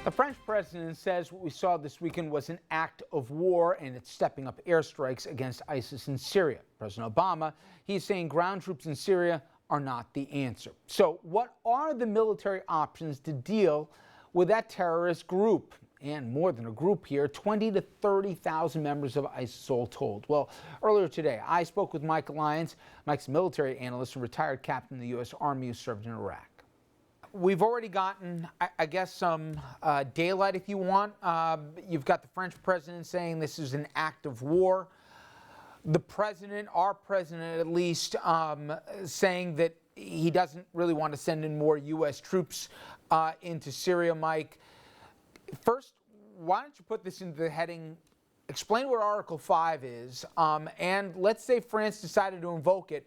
The French president says what we saw this weekend was an act of war, and it's stepping up airstrikes against ISIS in Syria. President Obama, he's saying ground troops in Syria are not the answer. So what are the military options to deal with that terrorist group? And more than a group here, 20 to 30,000 members of ISIS all told. Well, earlier today, I spoke with Mike Lyons. Mike's a military analyst and retired captain in the U.S. Army who served in Iraq. We've already gotten, I guess, some daylight, if you want. You've got the French president saying this is an act of war. The president, our president at least, saying that he doesn't really want to send in more U.S. troops into Syria, Mike. First, why don't you put this into the heading, explain what Article 5 is, and let's say France decided to invoke it.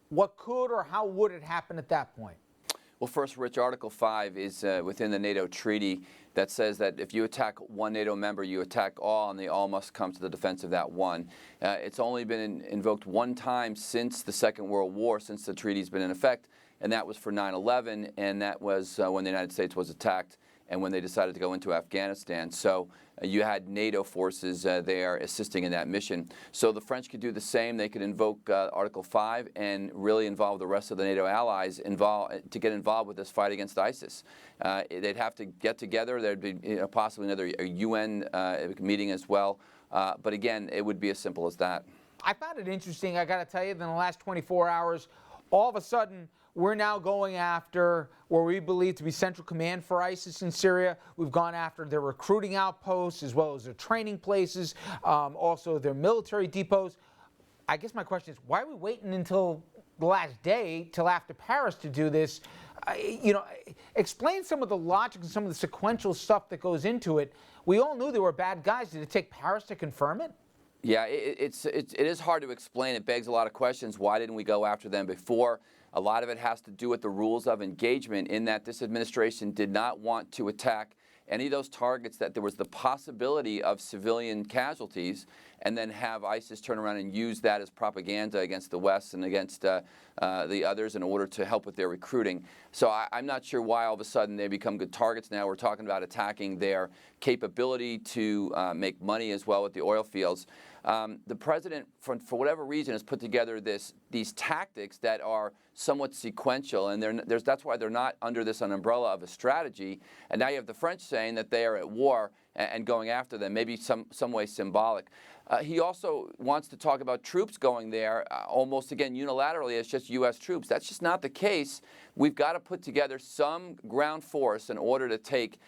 What could or how would it happen at that point? Well, first, Rich, Article 5 is within the NATO treaty that says that if you attack one NATO member, you attack all, and they all must come to the defense of that one. It's only been invoked one time since the Second World War, since the treaty's been in effect, and that was for 9/11, and that was when the United States was attacked and when they decided to go into Afghanistan. So you had NATO forces there assisting in that mission. So the French could do the same. They could invoke Article 5 and really involve the rest of the NATO allies to get involved with this fight against ISIS. They'd have to get together. There'd be possibly another UN meeting as well. But again, it would be as simple as that. I found it interesting, I got to tell you, in the last 24 hours, all of a sudden, we're now going after where we believe to be central command for ISIS in Syria. We've gone after their recruiting outposts as well as their training places, also their military depots. I guess my question is, why are we waiting until the last day, till after Paris, to do this? Explain some of the logic and some of the sequential stuff that goes into it. We all knew they were bad guys. Did it take Paris to confirm it? Yeah, it is hard to explain. It begs a lot of questions. Why didn't we go after them before? A lot of it has to do with the rules of engagement, in that this administration did not want to attack any of those targets that there was the possibility of civilian casualties, and then have ISIS turn around and use that as propaganda against the West and against the others in order to help with their recruiting. So I'm not sure why all of a sudden they become good targets now. We're talking about attacking their capability to make money as well with the oil fields. The president, for whatever reason, has put together these tactics that are somewhat sequential, and that's why they're not under this umbrella of a strategy. And now you have the French saying that they are at war and going after them, maybe some way symbolic. He also wants to talk about troops going there, almost again unilaterally, as just U.S. troops. That's just not the case. We've got to put together some ground force in order to take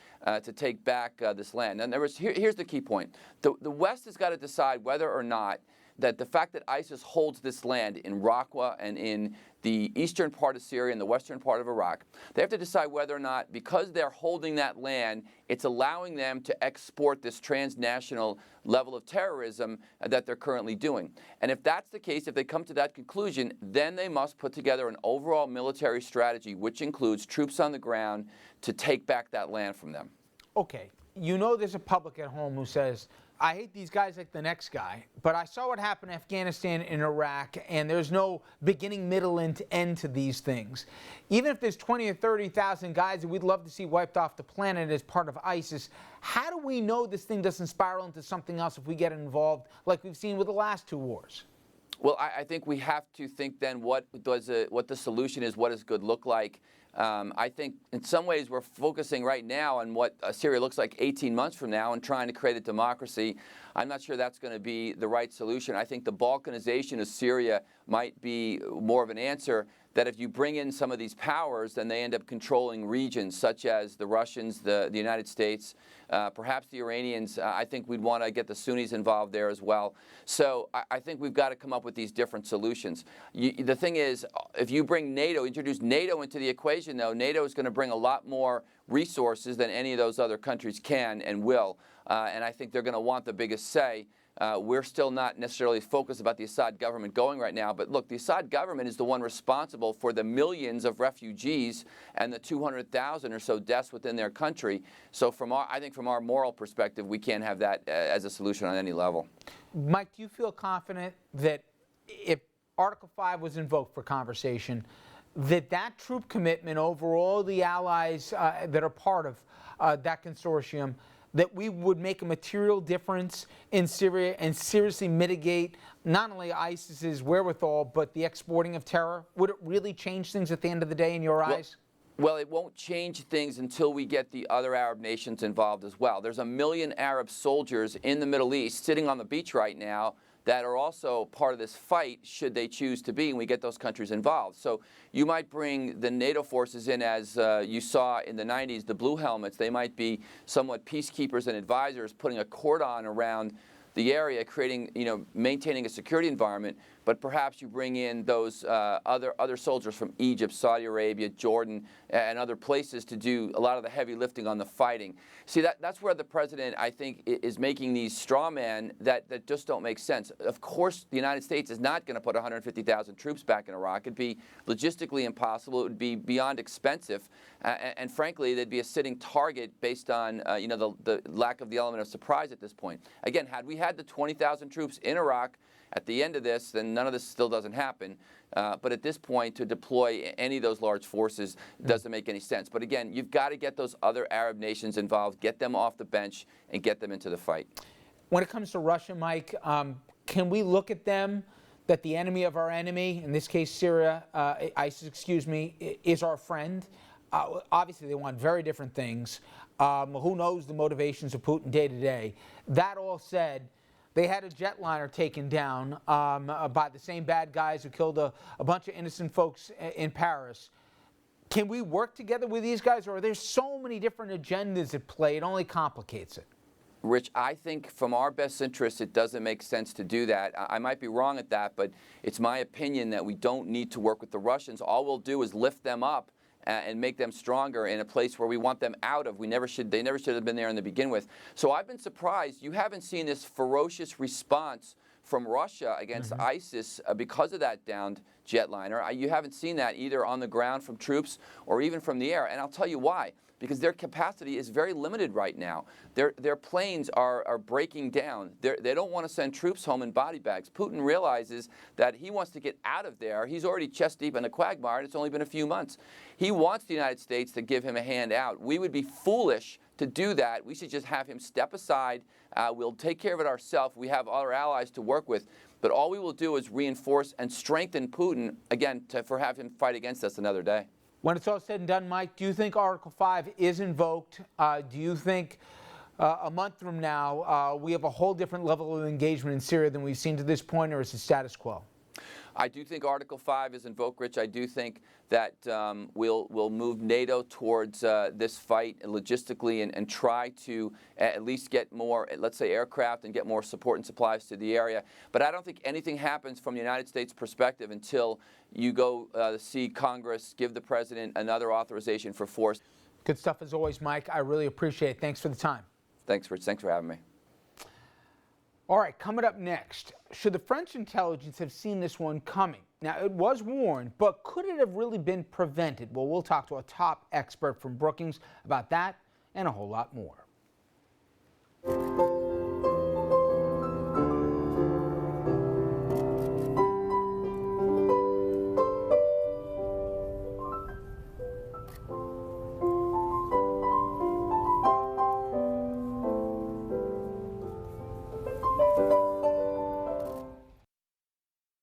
back this land. And here's the key point: the West has got to decide whether or not that the fact that ISIS holds this land in Raqqa and in the eastern part of Syria and the western part of Iraq, they have to decide whether or not, because they're holding that land, it's allowing them to export this transnational level of terrorism that they're currently doing. And if that's the case, if they come to that conclusion, then they must put together an overall military strategy, which includes troops on the ground to take back that land from them. Okay, there's a public at home who says, I hate these guys like the next guy, but I saw what happened in Afghanistan and Iraq, and there's no beginning, middle, and end to these things. Even if there's 20 or 30,000 guys that we'd love to see wiped off the planet as part of ISIS, how do we know this thing doesn't spiral into something else if we get involved like we've seen with the last two wars? Well, I think we have to think then what the solution is, what does good look like. I think in some ways we're focusing right now on what Syria looks like 18 months from now and trying to create a democracy. I'm not sure that's going to be the right solution. I think the Balkanization of Syria might be more of an answer, that if you bring in some of these powers, then they end up controlling regions such as the Russians, the United States, perhaps the Iranians. I think we'd want to get the Sunnis involved there as well. So I think we've got to come up with these different solutions. The thing is, if you bring NATO, introduce NATO into the equation, though, NATO is going to bring a lot more resources than any of those other countries can and will. And I think they're going to want the biggest say. We're still not necessarily focused about the Assad government going right now, but look, the Assad government is the one responsible for the millions of refugees and the 200,000 or so deaths within their country. So I think from our moral perspective, we can't have that as a solution on any level. Mike, do you feel confident that if Article 5 was invoked for conversation, that troop commitment over all the allies that are part of that consortium, that we would make a material difference in Syria and seriously mitigate not only ISIS's wherewithal, but the exporting of terror? Would it really change things at the end of the day in your eyes? Well, it won't change things until we get the other Arab nations involved as well. There's 1 million Arab soldiers in the Middle East sitting on the beach right now that are also part of this fight, should they choose to be, and we get those countries involved. So you might bring the NATO forces in, as you saw in the 90s, the blue helmets. They might be somewhat peacekeepers and advisors, putting a cordon around the area, creating, maintaining a security environment. But perhaps you bring in those other soldiers from Egypt, Saudi Arabia, Jordan, and other places to do a lot of the heavy lifting on the fighting. See, that's where the president, I think, is making these straw men that just don't make sense. Of course, the United States is not going to put 150,000 troops back in Iraq. It'd be logistically impossible. It would be beyond expensive. And frankly, they'd be a sitting target based on the lack of the element of surprise at this point. Again, had we had the 20,000 troops in Iraq at the end of this, then none of this still doesn't happen. But at this point, to deploy any of those large forces doesn't make any sense. But again, you've got to get those other Arab nations involved, get them off the bench, and get them into the fight. When it comes to Russia, Mike, can we look at them that the enemy of our enemy, in this case Syria, ISIS, is our friend? Obviously, they want very different things. Who knows the motivations of Putin day to day? That all said, they had a jetliner taken down by the same bad guys who killed a bunch of innocent folks in Paris. Can we work together with these guys, or are there so many different agendas at play, it only complicates it? Rich, I think from our best interest, it doesn't make sense to do that. I might be wrong at that, but it's my opinion that we don't need to work with the Russians. All we'll do is lift them up and make them stronger in a place where we want them out of. They never should have been there in the begin with. So I've been surprised you haven't seen this ferocious response from Russia against ISIS because of that downed jetliner. You haven't seen that either on the ground from troops or even from the air. And I'll tell you why. Because their capacity is very limited right now. Their planes are breaking down. They don't want to send troops home in body bags. Putin realizes that he wants to get out of there. He's already chest deep in the quagmire, and it's only been a few months. He wants the United States to give him a hand out. We would be foolish to do that. We should just have him step aside. We'll take care of it ourselves. We have other allies to work with. But all we will do is reinforce and strengthen Putin, again, for have him fight against us another day. When it's all said and done, Mike, do you think Article 5 is invoked? Do you think a month from now we have a whole different level of engagement in Syria than we've seen to this point, or is it status quo? I do think Article 5 is invoked, Rich. I do think that we'll move NATO towards this fight logistically and try to at least get more, let's say, aircraft and get more support and supplies to the area. But I don't think anything happens from the United States perspective until you go see Congress give the president another authorization for force. Good stuff as always, Mike. I really appreciate it. Thanks for the time. Thanks, Rich. Thanks for having me. All right, coming up next, should the French intelligence have seen this one coming? Now, it was warned, but could it have really been prevented? Well, we'll talk to a top expert from Brookings about that and a whole lot more.